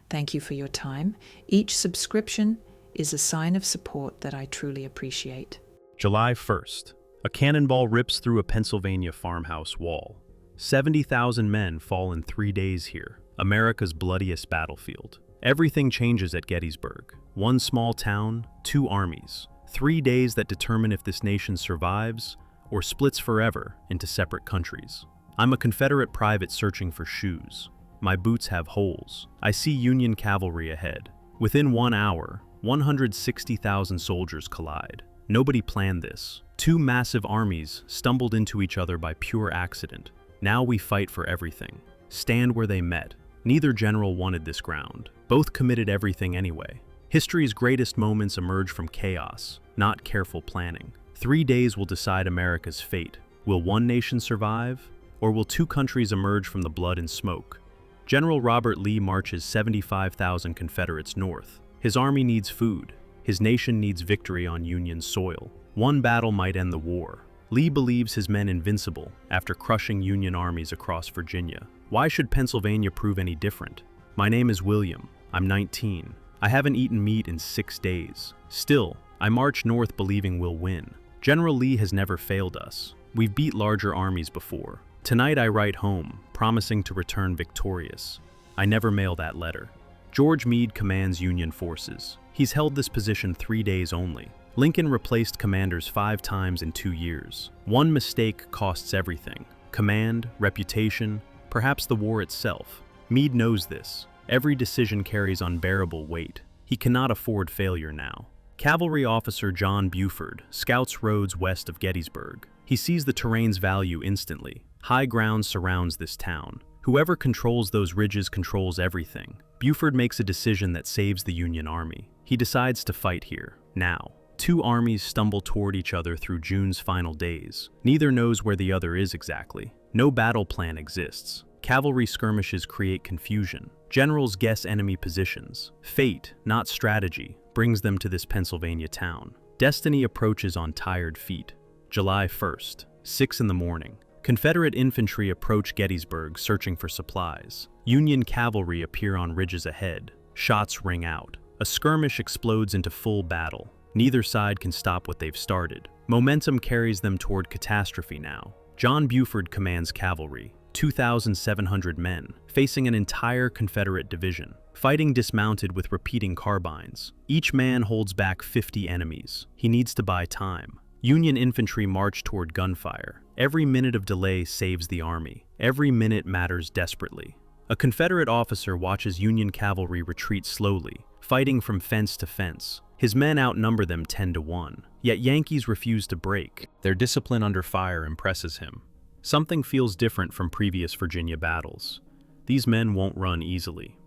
Thank you for your time. Each subscription is a sign of support that I truly appreciate. July 1st. A cannonball rips through a Pennsylvania farmhouse wall. 70,000 men fall in 3 days here, America's bloodiest battlefield. Everything changes at Gettysburg. One small town, 2 armies. 3 days that determine if this nation survives or splits forever into separate countries. I'm a Confederate private searching for shoes. My boots have holes. I see Union cavalry ahead. Within 1 hour, 160,000 soldiers collide. Nobody planned this. 2 massive armies stumbled into each other by pure accident. Now we fight for everything. Stand where they met. Neither general wanted this ground. Both committed everything anyway. History's greatest moments emerge from chaos, not careful planning. 3 days will decide America's fate. Will one nation survive, or will 2 countries emerge from the blood and smoke? General Robert Lee marches 75,000 Confederates north. His army needs food. His nation needs victory on Union soil. One battle might end the war. Lee believes his men invincible after crushing Union armies across Virginia. Why should Pennsylvania prove any different? My name is William. I'm 19. I haven't eaten meat in 6 days. Still, I march north believing we'll win. General Lee has never failed us. We've beat larger armies before. Tonight I write home, promising to return victorious. I never mail that letter. George Meade commands Union forces. He's held this position 3 days only. Lincoln replaced commanders 5 times in 2 years. One mistake costs everything. Command, reputation, perhaps the war itself. Meade knows this. Every decision carries unbearable weight. He cannot afford failure now. Cavalry officer John Buford scouts roads west of Gettysburg. He sees the terrain's value instantly. High ground surrounds this town. Whoever controls those ridges controls everything. Buford makes a decision that saves the Union Army. He decides to fight here, now. 2 armies stumble toward each other through June's final days. Neither knows where the other is exactly. No battle plan exists. Cavalry skirmishes create confusion. Generals guess enemy positions. Fate, not strategy, brings them to this Pennsylvania town. Destiny approaches on tired feet. July 1st, 6 in the morning. Confederate infantry approach Gettysburg searching for supplies. Union cavalry appear on ridges ahead. Shots ring out. A skirmish explodes into full battle. Neither side can stop what they've started. Momentum carries them toward catastrophe now. John Buford commands cavalry, 2,700 men, facing an entire Confederate division, fighting dismounted with repeating carbines. Each man holds back 50 enemies. He needs to buy time. Union infantry march toward gunfire. Every minute of delay saves the army. Every minute matters desperately. A Confederate officer watches Union cavalry retreat slowly, fighting from fence to fence. His men outnumber them 10 to 1. Yet Yankees refuse to break. Their discipline under fire impresses him. Something feels different from previous Virginia battles. These men won't run easily.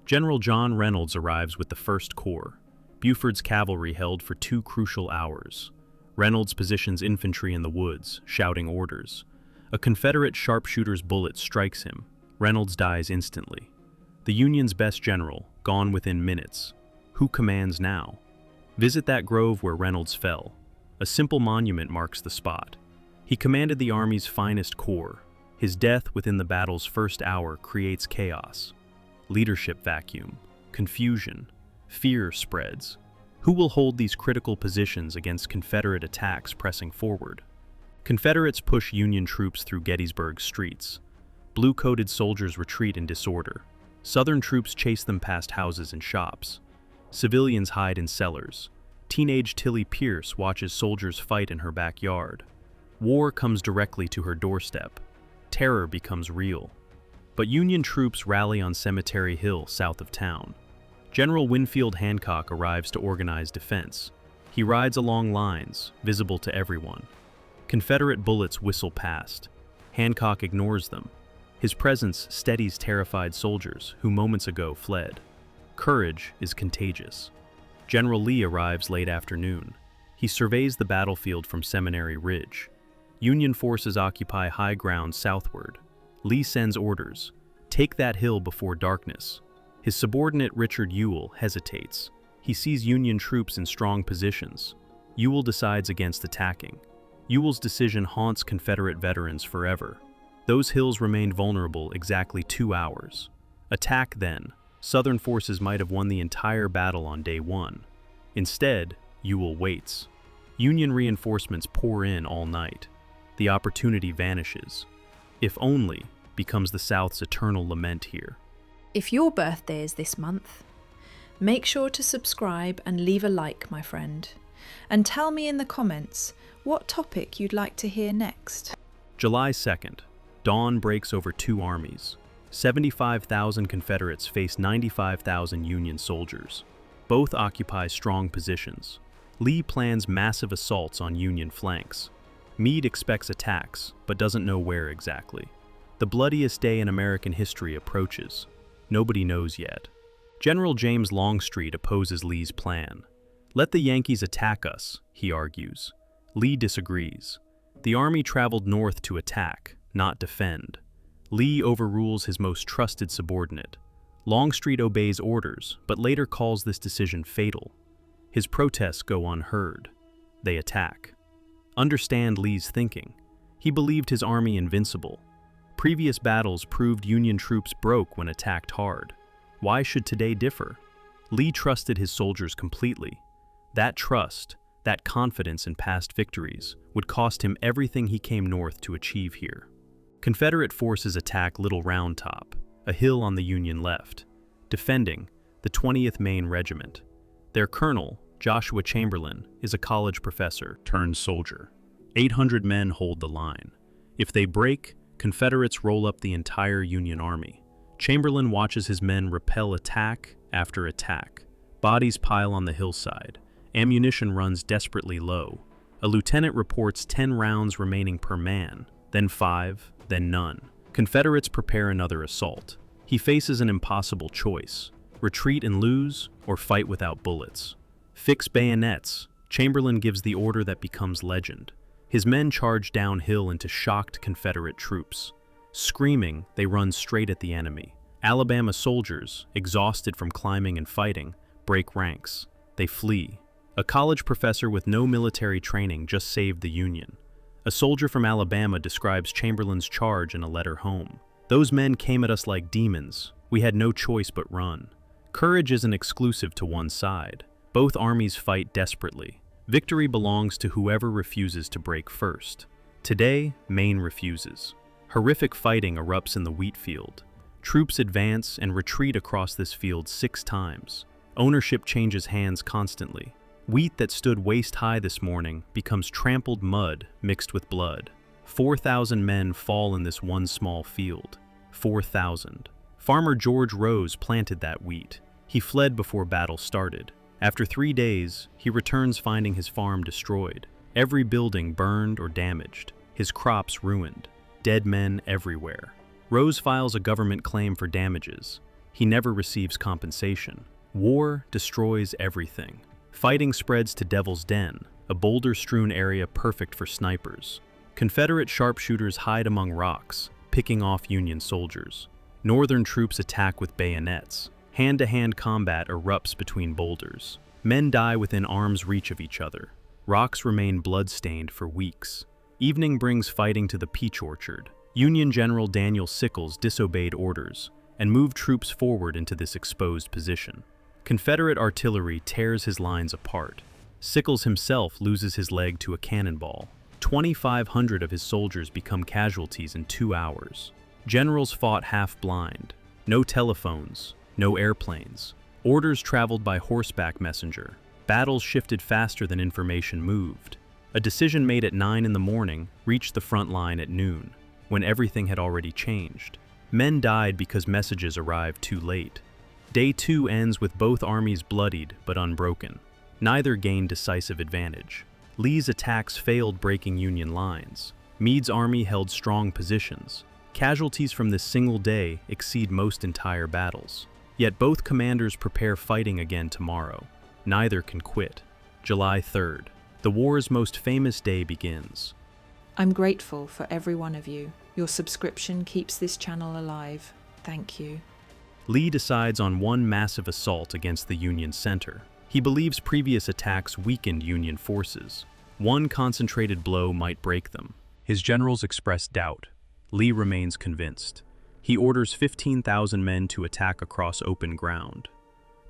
General John Reynolds arrives with the 1st Corps. Buford's cavalry held for 2 crucial hours. Reynolds positions infantry in the woods, shouting orders. A Confederate sharpshooter's bullet strikes him. Reynolds dies instantly. The Union's best general, gone within minutes. Who commands now? Visit that grove where Reynolds fell. A simple monument marks the spot. He commanded the Army's finest corps. His death within the battle's first hour creates chaos. Leadership vacuum, confusion, fear spreads. Who will hold these critical positions against Confederate attacks pressing forward? Confederates push Union troops through Gettysburg streets. Blue-coated soldiers retreat in disorder. Southern troops chase them past houses and shops. Civilians hide in cellars. Teenage Tilly Pierce watches soldiers fight in her backyard. War comes directly to her doorstep. Terror becomes real. But Union troops rally on Cemetery Hill south of town. General Winfield Hancock arrives to organize defense. He rides along lines, visible to everyone. Confederate bullets whistle past. Hancock ignores them. His presence steadies terrified soldiers who moments ago fled. Courage is contagious. General Lee arrives late afternoon. He surveys the battlefield from Seminary Ridge. Union forces occupy high ground southward. Lee sends orders, "Take that hill before darkness." His subordinate Richard Ewell hesitates. He sees Union troops in strong positions. Ewell decides against attacking. Ewell's decision haunts Confederate veterans forever. Those hills remained vulnerable exactly 2 hours. Attack then. Southern forces might have won the entire battle on day one. Instead, Ewell waits. Union reinforcements pour in all night. The opportunity vanishes. If only becomes the South's eternal lament here. If your birthday is this month, make sure to subscribe and leave a like, my friend. And tell me in the comments what topic you'd like to hear next. July 2nd. Dawn breaks over two armies. 75,000 Confederates face 95,000 Union soldiers. Both occupy strong positions. Lee plans massive assaults on Union flanks. Meade expects attacks, but doesn't know where exactly. The bloodiest day in American history approaches. Nobody knows yet. General James Longstreet opposes Lee's plan. Let the Yankees attack us, he argues. Lee disagrees. The army traveled north to attack, not defend. Lee overrules his most trusted subordinate. Longstreet obeys orders, but later calls this decision fatal. His protests go unheard. They attack. Understand Lee's thinking. He believed his army invincible. Previous battles proved Union troops broke when attacked hard. Why should today differ? Lee trusted his soldiers completely. That trust, that confidence in past victories, would cost him everything he came north to achieve here. Confederate forces attack Little Round Top, a hill on the Union left, defending the 20th Maine Regiment. Their colonel, Joshua Chamberlain, is a college professor turned soldier. 800 men hold the line. If they break, Confederates roll up the entire Union army. Chamberlain watches his men repel attack after attack. Bodies pile on the hillside. Ammunition runs desperately low. A lieutenant reports 10 rounds remaining per man, then 5, then none. Confederates prepare another assault. He faces an impossible choice: retreat and lose, or fight without bullets. Fix bayonets. Chamberlain gives the order that becomes legend. His men charge downhill into shocked Confederate troops. Screaming, they run straight at the enemy. Alabama soldiers, exhausted from climbing and fighting, break ranks. They flee. A college professor with no military training just saved the Union. A soldier from Alabama describes Chamberlain's charge in a letter home. "Those men came at us like demons. We had no choice but run." Courage isn't exclusive to one side. Both armies fight desperately. Victory belongs to whoever refuses to break first. Today, Maine refuses. Horrific fighting erupts in the wheat field. Troops advance and retreat across this field 6 times. Ownership changes hands constantly. Wheat that stood waist-high this morning becomes trampled mud mixed with blood. 4,000 men fall in this one small field. 4,000. Farmer George Rose planted that wheat. He fled before battle started. After 3 days, he returns finding his farm destroyed. Every building burned or damaged. His crops ruined. Dead men everywhere. Rose files a government claim for damages. He never receives compensation. War destroys everything. Fighting spreads to Devil's Den, a boulder-strewn area perfect for snipers. Confederate sharpshooters hide among rocks, picking off Union soldiers. Northern troops attack with bayonets. Hand-to-hand combat erupts between boulders. Men die within arm's reach of each other. Rocks remain blood-stained for weeks. Evening brings fighting to the peach orchard. Union General Daniel Sickles disobeyed orders and moved troops forward into this exposed position. Confederate artillery tears his lines apart. Sickles himself loses his leg to a cannonball. 2,500 of his soldiers become casualties in 2 hours. Generals fought half-blind. No telephones, no airplanes. Orders traveled by horseback messenger. Battles shifted faster than information moved. A decision made at 9 in the morning reached the front line at noon, when everything had already changed. Men died because messages arrived too late. Day 2 ends with both armies bloodied but unbroken. Neither gained decisive advantage. Lee's attacks failed breaking Union lines. Meade's army held strong positions. Casualties from this single day exceed most entire battles. Yet both commanders prepare fighting again tomorrow. Neither can quit. July 3rd. The war's most famous day begins. I'm grateful for every one of you. Your subscription keeps this channel alive. Thank you. Lee decides on one massive assault against the Union center. He believes previous attacks weakened Union forces. One concentrated blow might break them. His generals express doubt. Lee remains convinced. He orders 15,000 men to attack across open ground.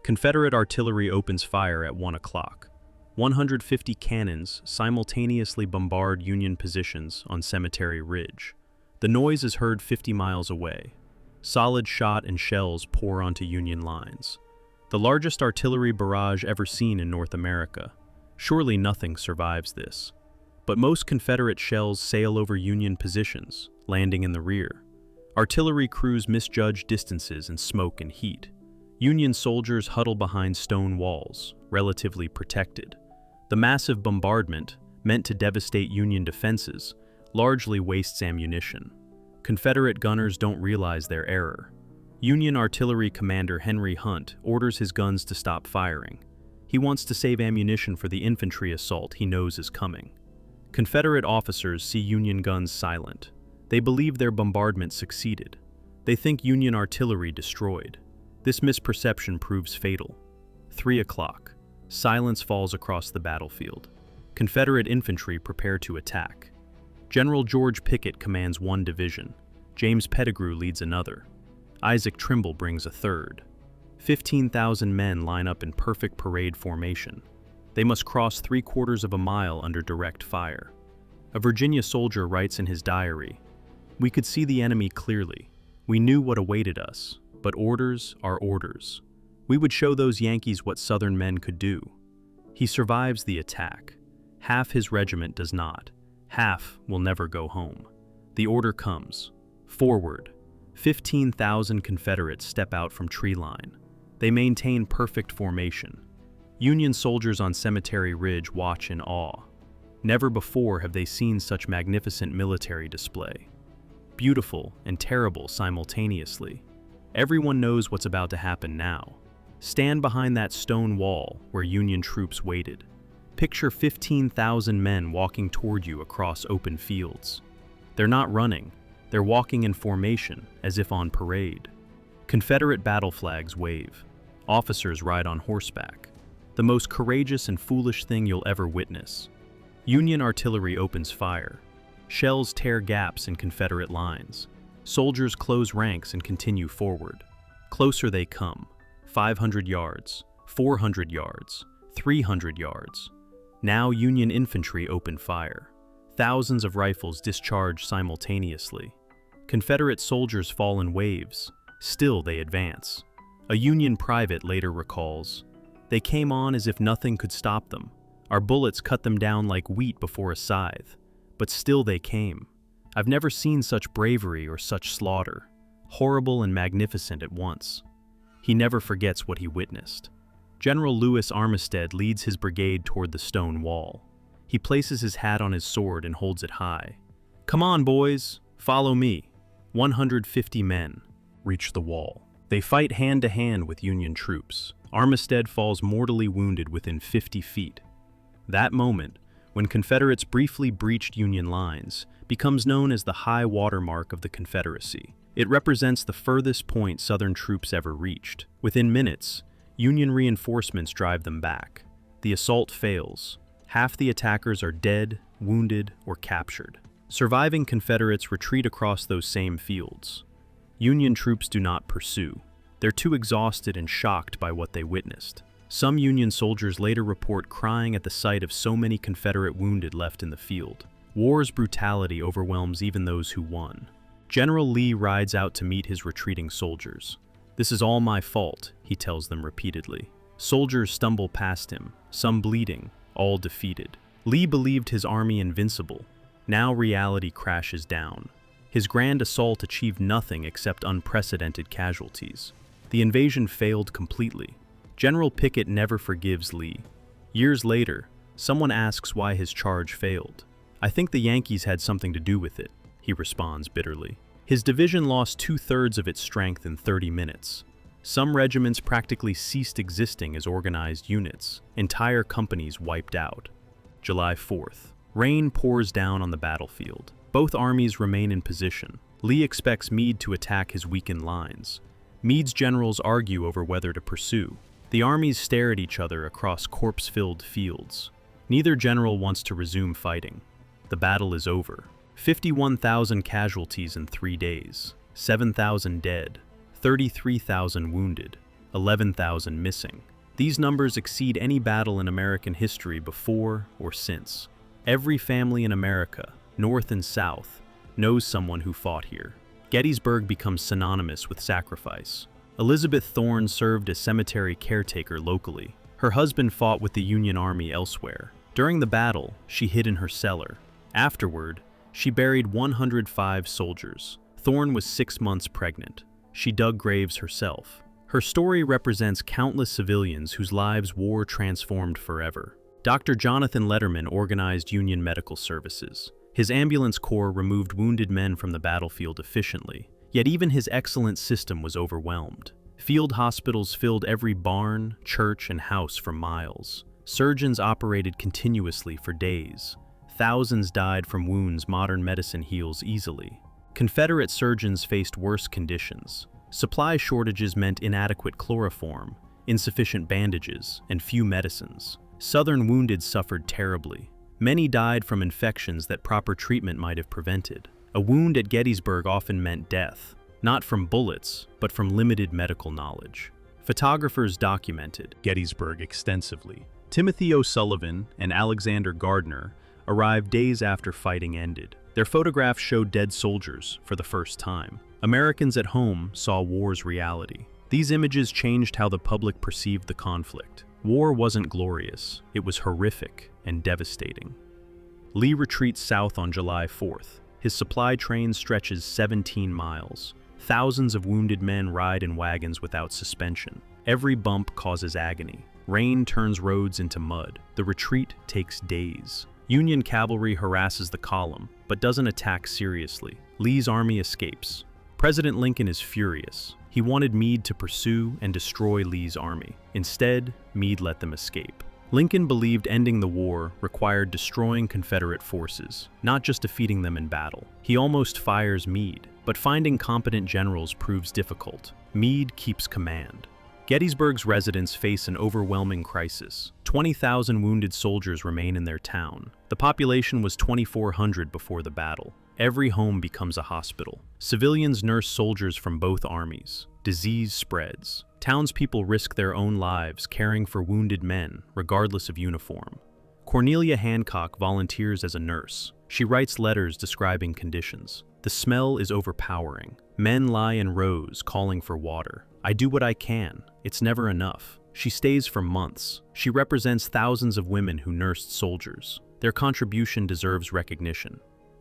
Confederate artillery opens fire at 1 o'clock. 150 cannons simultaneously bombard Union positions on Cemetery Ridge. The noise is heard 50 miles away. Solid shot and shells pour onto Union lines. The largest artillery barrage ever seen in North America. Surely nothing survives this. But most Confederate shells sail over Union positions, landing in the rear. Artillery crews misjudge distances in smoke and heat. Union soldiers huddle behind stone walls, relatively protected. The massive bombardment, meant to devastate Union defenses, largely wastes ammunition. Confederate gunners don't realize their error. Union Artillery Commander Henry Hunt orders his guns to stop firing. He wants to save ammunition for the infantry assault he knows is coming. Confederate officers see Union guns silent. They believe their bombardment succeeded. They think Union artillery destroyed. This misperception proves fatal. 3 o'clock. Silence falls across the battlefield. Confederate infantry prepare to attack. General George Pickett commands one division. James Pettigrew leads another. Isaac Trimble brings a third. 15,000 men line up in perfect parade formation. They must cross 3/4 of a mile under direct fire. A Virginia soldier writes in his diary, "We could see the enemy clearly. We knew what awaited us, but orders are orders. We would show those Yankees what Southern men could do." He survives the attack. Half his regiment does not. Half will never go home. The order comes. Forward. 15,000 Confederates step out from tree line. They maintain perfect formation. Union soldiers on Cemetery Ridge watch in awe. Never before have they seen such magnificent military display. Beautiful and terrible simultaneously. Everyone knows what's about to happen now. Stand behind that stone wall where Union troops waited. Picture 15,000 men walking toward you across open fields. They're not running. They're walking in formation, as if on parade. Confederate battle flags wave. Officers ride on horseback. The most courageous and foolish thing you'll ever witness. Union artillery opens fire. Shells tear gaps in Confederate lines. Soldiers close ranks and continue forward. Closer they come. 500 yards, 400 yards, 300 yards. Now Union infantry open fire. Thousands of rifles discharge simultaneously. Confederate soldiers fall in waves. Still they advance. A Union private later recalls, "They came on as if nothing could stop them. Our bullets cut them down like wheat before a scythe. But still they came. I've never seen such bravery or such slaughter. Horrible and magnificent at once." He never forgets what he witnessed. General Lewis Armistead leads his brigade toward the stone wall. He places his hat on his sword and holds it high. "Come on, boys, follow me." 150 men reach the wall. They fight hand to hand with Union troops. Armistead falls mortally wounded within 50 feet. That moment, when Confederates briefly breached Union lines, becomes known as the high water mark of the Confederacy. It represents the furthest point Southern troops ever reached. Within minutes, Union reinforcements drive them back. The assault fails. Half the attackers are dead, wounded, or captured. Surviving Confederates retreat across those same fields. Union troops do not pursue. They're too exhausted and shocked by what they witnessed. Some Union soldiers later report crying at the sight of so many Confederate wounded left in the field. War's brutality overwhelms even those who won. General Lee rides out to meet his retreating soldiers. "This is all my fault," he tells them repeatedly. Soldiers stumble past him, some bleeding, all defeated. Lee believed his army invincible. Now reality crashes down. His grand assault achieved nothing except unprecedented casualties. The invasion failed completely. General Pickett never forgives Lee. Years later, someone asks why his charge failed. "I think the Yankees had something to do with it," he responds bitterly. His division lost 2/3 of its strength in 30 minutes. Some regiments practically ceased existing as organized units, entire companies wiped out. July 4th. Rain pours down on the battlefield. Both armies remain in position. Lee expects Meade to attack his weakened lines. Meade's generals argue over whether to pursue. The armies stare at each other across corpse-filled fields. Neither general wants to resume fighting. The battle is over. 51,000 casualties in 3 days. 7,000 dead, 33,000 wounded, 11,000 missing. These numbers exceed any battle in American history before or since. Every family in America, North and South, knows someone who fought here. Gettysburg becomes synonymous with sacrifice. Elizabeth Thorne served as cemetery caretaker locally. Her husband fought with the Union Army elsewhere. During the battle, she hid in her cellar. Afterward, she buried 105 soldiers. Thorne was 6 months pregnant. She dug graves herself. Her story represents countless civilians whose lives war transformed forever. Dr. Jonathan Letterman organized Union medical services. His ambulance corps removed wounded men from the battlefield efficiently, yet even his excellent system was overwhelmed. Field hospitals filled every barn, church, and house for miles. Surgeons operated continuously for days. Thousands died from wounds modern medicine heals easily. Confederate surgeons faced worse conditions. Supply shortages meant inadequate chloroform, insufficient bandages, and few medicines. Southern wounded suffered terribly. Many died from infections that proper treatment might have prevented. A wound at Gettysburg often meant death, not from bullets, but from limited medical knowledge. Photographers documented Gettysburg extensively. Timothy O'Sullivan and Alexander Gardner arrived days after fighting ended. Their photographs showed dead soldiers for the first time. Americans at home saw war's reality. These images changed how the public perceived the conflict. War wasn't glorious, it was horrific and devastating. Lee retreats south on July 4th. His supply train stretches 17 miles. Thousands of wounded men ride in wagons without suspension. Every bump causes agony. Rain turns roads into mud. The retreat takes days. Union cavalry harasses the column, but doesn't attack seriously. Lee's army escapes. President Lincoln is furious. He wanted Meade to pursue and destroy Lee's army. Instead, Meade let them escape. Lincoln believed ending the war required destroying Confederate forces, not just defeating them in battle. He almost fires Meade, but finding competent generals proves difficult. Meade keeps command. Gettysburg's residents face an overwhelming crisis. 20,000 wounded soldiers remain in their town. The population was 2,400 before the battle. Every home becomes a hospital. Civilians nurse soldiers from both armies. Disease spreads. Townspeople risk their own lives caring for wounded men, regardless of uniform. Cornelia Hancock volunteers as a nurse. She writes letters describing conditions. The smell is overpowering. Men lie in rows, calling for water. I do what I can. It's never enough. She stays for months. She represents thousands of women who nursed soldiers. Their contribution deserves recognition.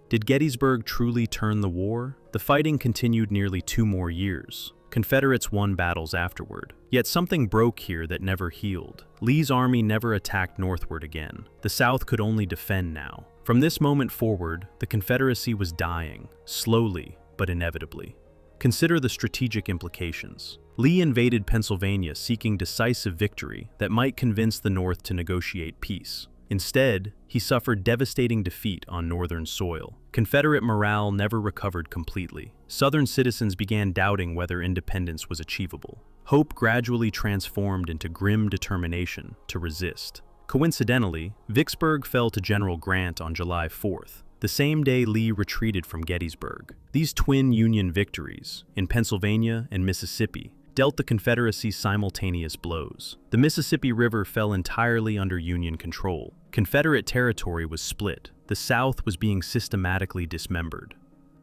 Did Gettysburg truly turn the war? The fighting continued nearly 2 more years. Confederates won battles afterward. Yet something broke here that never healed. Lee's army never attacked northward again. The South could only defend now. From this moment forward, the Confederacy was dying, slowly but inevitably. Consider the strategic implications. Lee invaded Pennsylvania seeking decisive victory that might convince the North to negotiate peace. Instead, he suffered devastating defeat on northern soil. Confederate morale never recovered completely. Southern citizens began doubting whether independence was achievable. Hope gradually transformed into grim determination to resist. Coincidentally, Vicksburg fell to General Grant on July 4th, the same day Lee retreated from Gettysburg. These twin Union victories, in Pennsylvania and Mississippi, dealt the Confederacy simultaneous blows. The Mississippi River fell entirely under Union control. Confederate territory was split. The South was being systematically dismembered.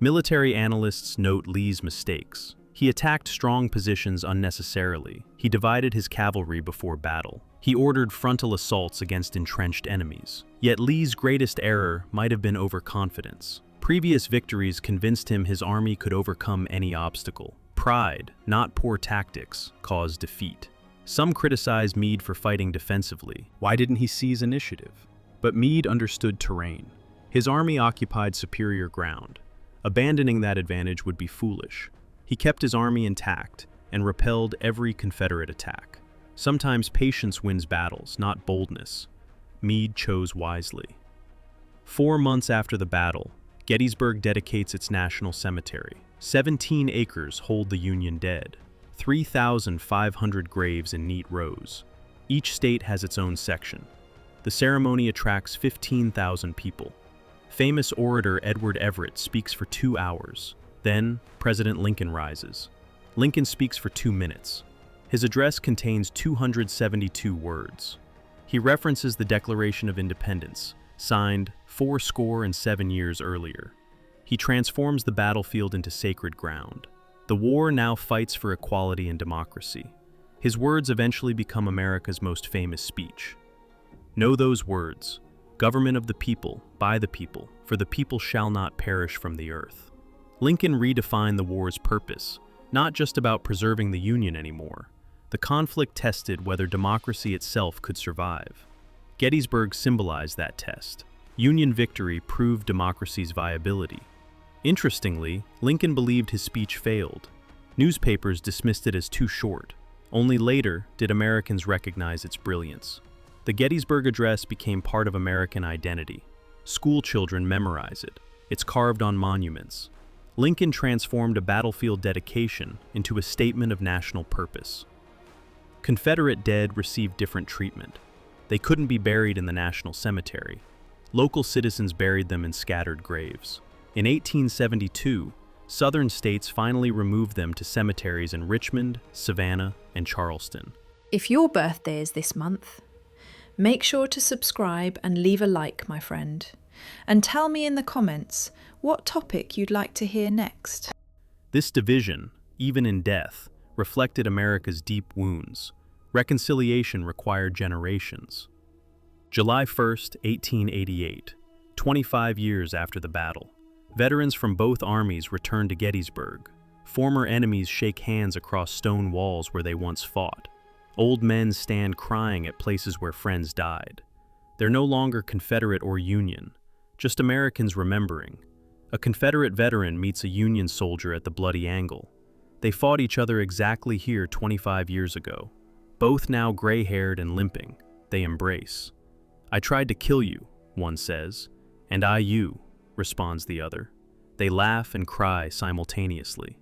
Military analysts note Lee's mistakes. He attacked strong positions unnecessarily. He divided his cavalry before battle. He ordered frontal assaults against entrenched enemies. Yet Lee's greatest error might have been overconfidence. Previous victories convinced him his army could overcome any obstacle. Pride, not poor tactics, caused defeat. Some criticized Meade for fighting defensively. Why didn't he seize initiative? But Meade understood terrain. His army occupied superior ground. Abandoning that advantage would be foolish. He kept his army intact and repelled every Confederate attack. Sometimes patience wins battles, not boldness. Meade chose wisely. 4 months after the battle, Gettysburg dedicates its national cemetery. 17 acres hold the Union dead. 3,500 graves in neat rows. Each state has its own section. The ceremony attracts 15,000 people. Famous orator Edward Everett speaks for 2 hours. Then, President Lincoln rises. Lincoln speaks for 2 minutes. His address contains 272 words. He references the Declaration of Independence, signed 77 years earlier. He transforms the battlefield into sacred ground. The war now fights for equality and democracy. His words eventually become America's most famous speech. Know those words: government of the people, by the people, for the people shall not perish from the earth. Lincoln redefined the war's purpose, not just about preserving the Union anymore. The conflict tested whether democracy itself could survive. Gettysburg symbolized that test. Union victory proved democracy's viability. Interestingly, Lincoln believed his speech failed. Newspapers dismissed it as too short. Only later did Americans recognize its brilliance. The Gettysburg Address became part of American identity. School children memorize it. It's carved on monuments. Lincoln transformed a battlefield dedication into a statement of national purpose. Confederate dead received different treatment. They couldn't be buried in the national cemetery. Local citizens buried them in scattered graves. In 1872, Southern states finally removed them to cemeteries in Richmond, Savannah, and Charleston. If your birthday is this month, make sure to subscribe and leave a like, my friend. And tell me in the comments what topic you'd like to hear next. This division, even in death, reflected America's deep wounds. Reconciliation required generations. July 1st, 1888, 25 years after the battle. Veterans from both armies return to Gettysburg. Former enemies shake hands across stone walls where they once fought. Old men stand crying at places where friends died. They're no longer Confederate or Union, just Americans remembering. A Confederate veteran meets a Union soldier at the Bloody Angle. They fought each other exactly here 25 years ago. Both now gray-haired and limping, they embrace. "I tried to kill you," one says. "And I you," responds the other. They laugh and cry simultaneously.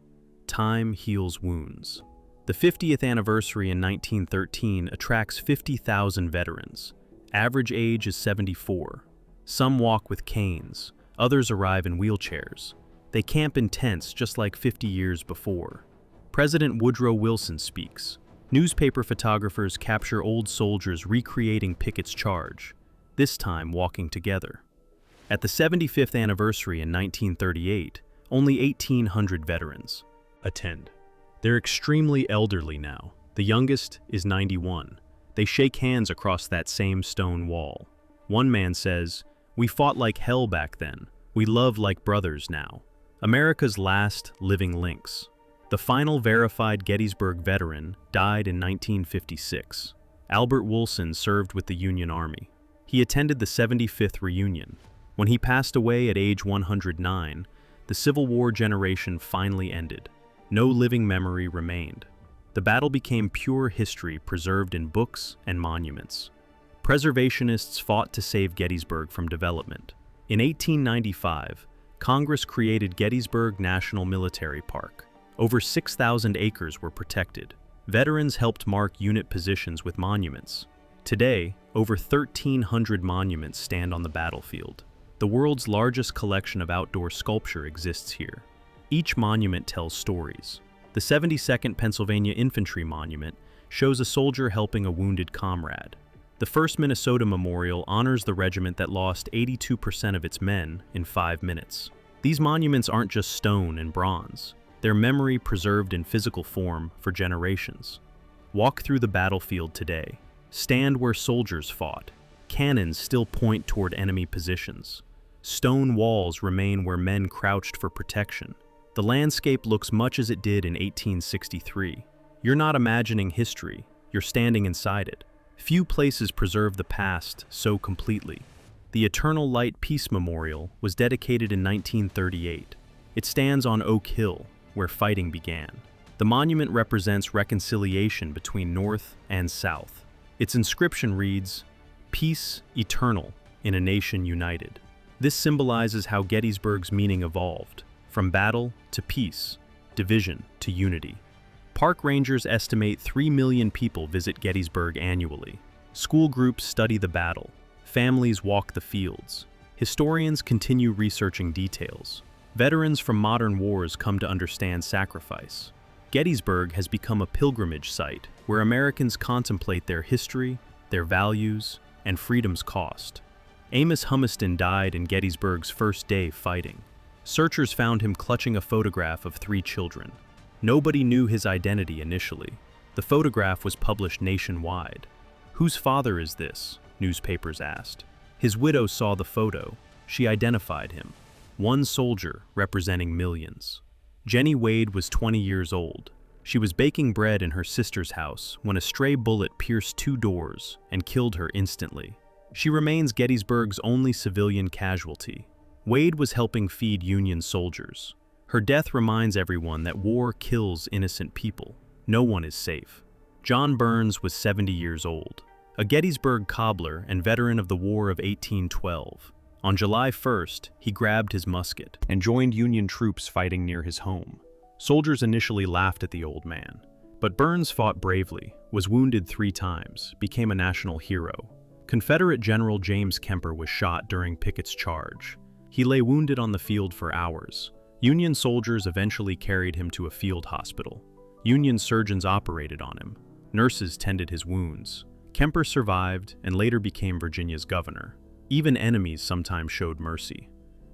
Time heals wounds. The 50th anniversary in 1913 attracts 50,000 veterans. Average age is 74. Some walk with canes, others arrive in wheelchairs. They camp in tents just like 50 years before. President Woodrow Wilson speaks. Newspaper photographers capture old soldiers recreating Pickett's charge, this time walking together. At the 75th anniversary in 1938, only 1,800 veterans attend. They're extremely elderly now. The youngest is 91. They shake hands across that same stone wall. One man says, "We fought like hell back then. We love like brothers now." America's last living links. The final verified Gettysburg veteran died in 1956. Albert Wilson served with the Union Army. He attended the 75th reunion. When he passed away at age 109, the Civil War generation finally ended. No living memory remained. The battle became pure history preserved in books and monuments. Preservationists fought to save Gettysburg from development. In 1895, Congress created Gettysburg National Military Park. Over 6,000 acres were protected. Veterans helped mark unit positions with monuments. Today, over 1,300 monuments stand on the battlefield. The world's largest collection of outdoor sculpture exists here. Each monument tells stories. The 72nd Pennsylvania Infantry Monument shows a soldier helping a wounded comrade. The 1st Minnesota Memorial honors the regiment that lost 82% of its men in 5 minutes. These monuments aren't just stone and bronze. They're memory preserved in physical form for generations. Walk through the battlefield today. Stand where soldiers fought. Cannons still point toward enemy positions. Stone walls remain where men crouched for protection. The landscape looks much as it did in 1863. You're not imagining history, you're standing inside it. Few places preserve the past so completely. The Eternal Light Peace Memorial was dedicated in 1938. It stands on Oak Hill, where fighting began. The monument represents reconciliation between North and South. Its inscription reads, "Peace eternal in a nation united." This symbolizes how Gettysburg's meaning evolved, from battle to peace, division to unity. Park rangers estimate 3 million people visit Gettysburg annually. School groups study the battle. Families walk the fields. Historians continue researching details. Veterans from modern wars come to understand sacrifice. Gettysburg has become a pilgrimage site where Americans contemplate their history, their values, and freedom's cost. Amos Humiston died in Gettysburg's first day fighting. Searchers found him clutching a photograph of 3 children. Nobody knew his identity initially. The photograph was published nationwide. "Whose father is this?" newspapers asked. His widow saw the photo. She identified him. One soldier representing millions. Jenny Wade was 20 years old. She was baking bread in her sister's house when a stray bullet pierced 2 doors and killed her instantly. She remains Gettysburg's only civilian casualty. Wade was helping feed Union soldiers. Her death reminds everyone that war kills innocent people. No one is safe. John Burns was 70 years old, a Gettysburg cobbler and veteran of the War of 1812. On July 1st, he grabbed his musket and joined Union troops fighting near his home. Soldiers initially laughed at the old man, but Burns fought bravely, was wounded 3 times, became a national hero. Confederate General James Kemper was shot during Pickett's charge. He lay wounded on the field for hours. Union soldiers eventually carried him to a field hospital. Union surgeons operated on him. Nurses tended his wounds. Kemper survived and later became Virginia's governor. Even enemies sometimes showed mercy.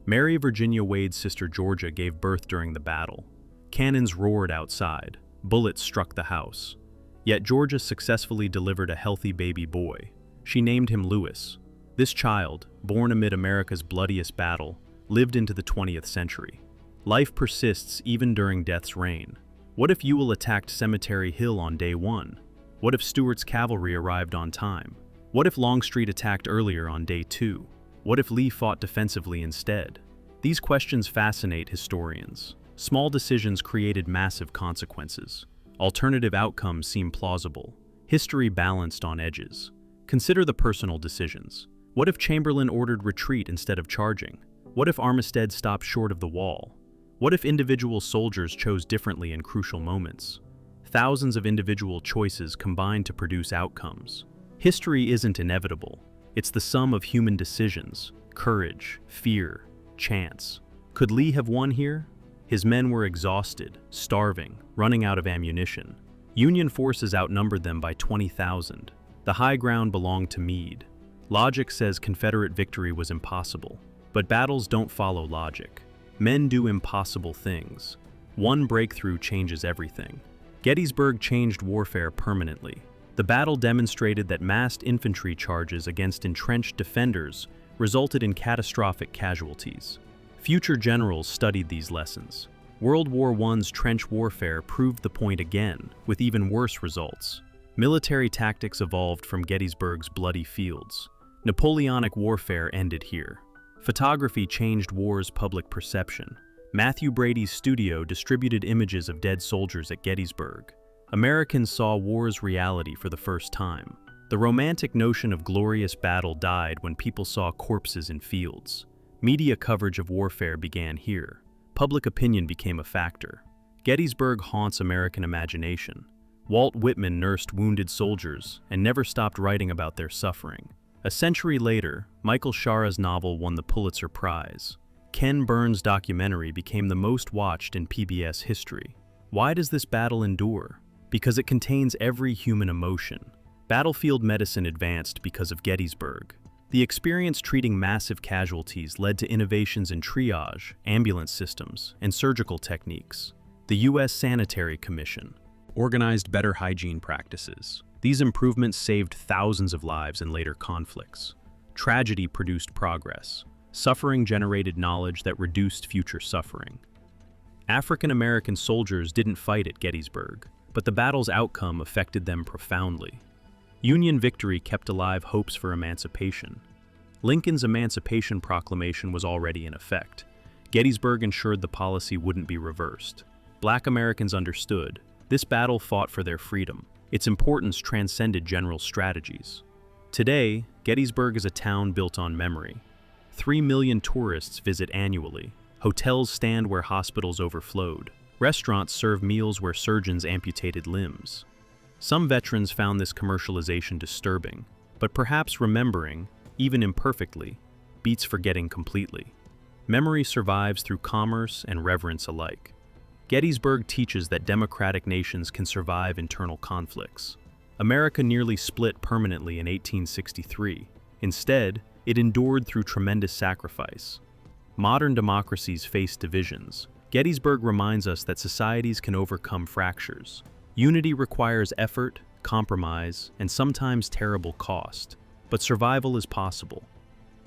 Mary Virginia Wade's sister Georgia gave birth during the battle. Cannons roared outside. Bullets struck the house. Yet Georgia successfully delivered a healthy baby boy. She named him Lewis. This child, born amid America's bloodiest battle, lived into the 20th century. Life persists even during death's reign. What if Ewell attacked Cemetery Hill on day 1? What if Stuart's cavalry arrived on time? What if Longstreet attacked earlier on day 2? What if Lee fought defensively instead? These questions fascinate historians. Small decisions created massive consequences. Alternative outcomes seem plausible. History balanced on edges. Consider the personal decisions. What if Chamberlain ordered retreat instead of charging? What if Armistead stopped short of the wall? What if individual soldiers chose differently in crucial moments? Thousands of individual choices combined to produce outcomes. History isn't inevitable. It's the sum of human decisions, courage, fear, chance. Could Lee have won here? His men were exhausted, starving, running out of ammunition. Union forces outnumbered them by 20,000. The high ground belonged to Meade. Logic says Confederate victory was impossible, but battles don't follow logic. Men do impossible things. One breakthrough changes everything. Gettysburg changed warfare permanently. The battle demonstrated that massed infantry charges against entrenched defenders resulted in catastrophic casualties. Future generals studied these lessons. World War I's trench warfare proved the point again, with even worse results. Military tactics evolved from Gettysburg's bloody fields. Napoleonic warfare ended here. Photography changed war's public perception. Matthew Brady's studio distributed images of dead soldiers at Gettysburg. Americans saw war's reality for the first time. The romantic notion of glorious battle died when people saw corpses in fields. Media coverage of warfare began here. Public opinion became a factor. Gettysburg haunts American imagination. Walt Whitman nursed wounded soldiers and never stopped writing about their suffering. A century later, Michael Shara's novel won the Pulitzer Prize. Ken Burns' documentary became the most watched in PBS history. Why does this battle endure? Because it contains every human emotion. Battlefield medicine advanced because of Gettysburg. The experience treating massive casualties led to innovations in triage, ambulance systems, and surgical techniques. The U.S. Sanitary Commission organized better hygiene practices. These improvements saved thousands of lives in later conflicts. Tragedy produced progress. Suffering generated knowledge that reduced future suffering. African American soldiers didn't fight at Gettysburg, but the battle's outcome affected them profoundly. Union victory kept alive hopes for emancipation. Lincoln's Emancipation Proclamation was already in effect. Gettysburg ensured the policy wouldn't be reversed. Black Americans understood. This battle fought for their freedom. Its importance transcended general strategies. Today, Gettysburg is a town built on memory. 3 million tourists visit annually. Hotels stand where hospitals overflowed. Restaurants serve meals where surgeons amputated limbs. Some veterans found this commercialization disturbing, but perhaps remembering, even imperfectly, beats forgetting completely. Memory survives through commerce and reverence alike. Gettysburg teaches that democratic nations can survive internal conflicts. America nearly split permanently in 1863. Instead, it endured through tremendous sacrifice. Modern democracies face divisions. Gettysburg reminds us that societies can overcome fractures. Unity requires effort, compromise, and sometimes terrible cost, but survival is possible.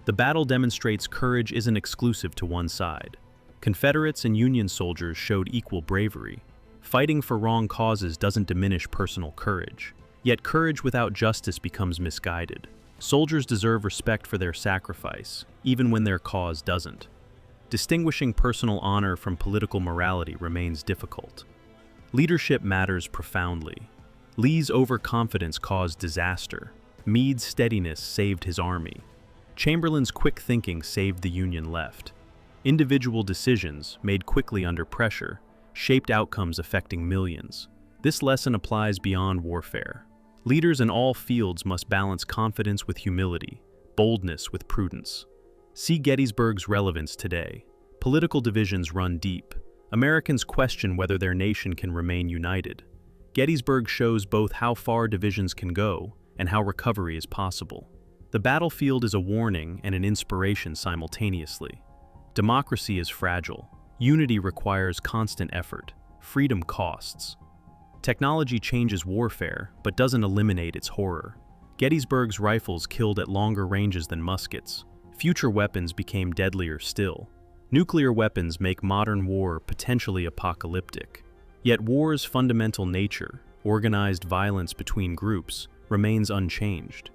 The battle demonstrates courage isn't exclusive to one side. Confederates and Union soldiers showed equal bravery. Fighting for wrong causes doesn't diminish personal courage. Yet courage without justice becomes misguided. Soldiers deserve respect for their sacrifice, even when their cause doesn't. Distinguishing personal honor from political morality remains difficult. Leadership matters profoundly. Lee's overconfidence caused disaster. Meade's steadiness saved his army. Chamberlain's quick thinking saved the Union left. Individual decisions, made quickly under pressure, shaped outcomes affecting millions. This lesson applies beyond warfare. Leaders in all fields must balance confidence with humility, boldness with prudence. See Gettysburg's relevance today. Political divisions run deep. Americans question whether their nation can remain united. Gettysburg shows both how far divisions can go and how recovery is possible. The battlefield is a warning and an inspiration simultaneously. Democracy is fragile. Unity requires constant effort. Freedom costs. Technology changes warfare, but doesn't eliminate its horror. Gettysburg's rifles killed at longer ranges than muskets. Future weapons became deadlier still. Nuclear weapons make modern war potentially apocalyptic. Yet war's fundamental nature, organized violence between groups, remains unchanged.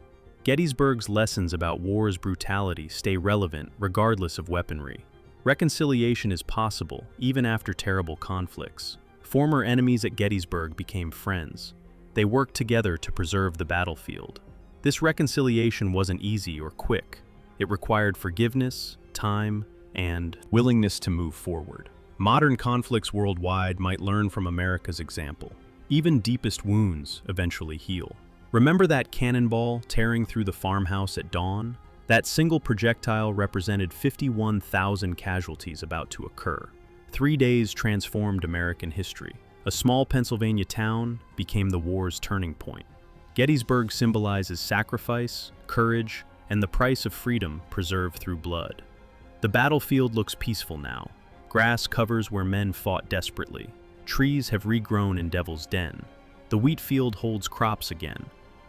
Gettysburg's lessons about war's brutality stay relevant regardless of weaponry. Reconciliation is possible even after terrible conflicts. Former enemies at Gettysburg became friends. They worked together to preserve the battlefield. This reconciliation wasn't easy or quick. It required forgiveness, time, and willingness to move forward. Modern conflicts worldwide might learn from America's example. Even deepest wounds eventually heal. Remember that cannonball tearing through the farmhouse at dawn? That single projectile represented 51,000 casualties about to occur. 3 days transformed American history. A small Pennsylvania town became the war's turning point. Gettysburg symbolizes sacrifice, courage, and the price of freedom preserved through blood. The battlefield looks peaceful now. Grass covers where men fought desperately. Trees have regrown in Devil's Den. The wheat field holds crops again.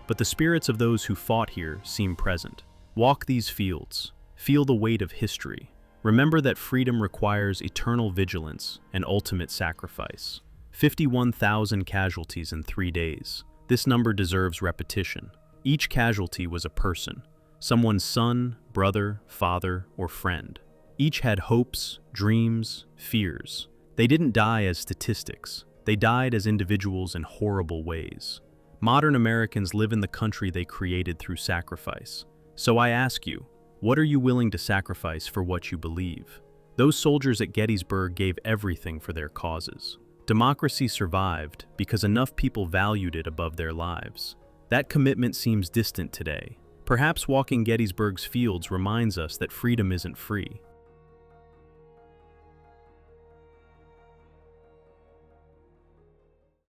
But the spirits of those who fought here seem present. Walk these fields. Feel the weight of history. Remember that freedom requires eternal vigilance and ultimate sacrifice. 51,000 casualties in 3 days. This number deserves repetition. Each casualty was a person. Someone's son, brother, father, or friend. Each had hopes, dreams, fears. They didn't die as statistics. They died as individuals in horrible ways. Modern Americans live in the country they created through sacrifice. So I ask you, what are you willing to sacrifice for what you believe? Those soldiers at Gettysburg gave everything for their causes. Democracy survived because enough people valued it above their lives. That commitment seems distant today. Perhaps walking Gettysburg's fields reminds us that freedom isn't free.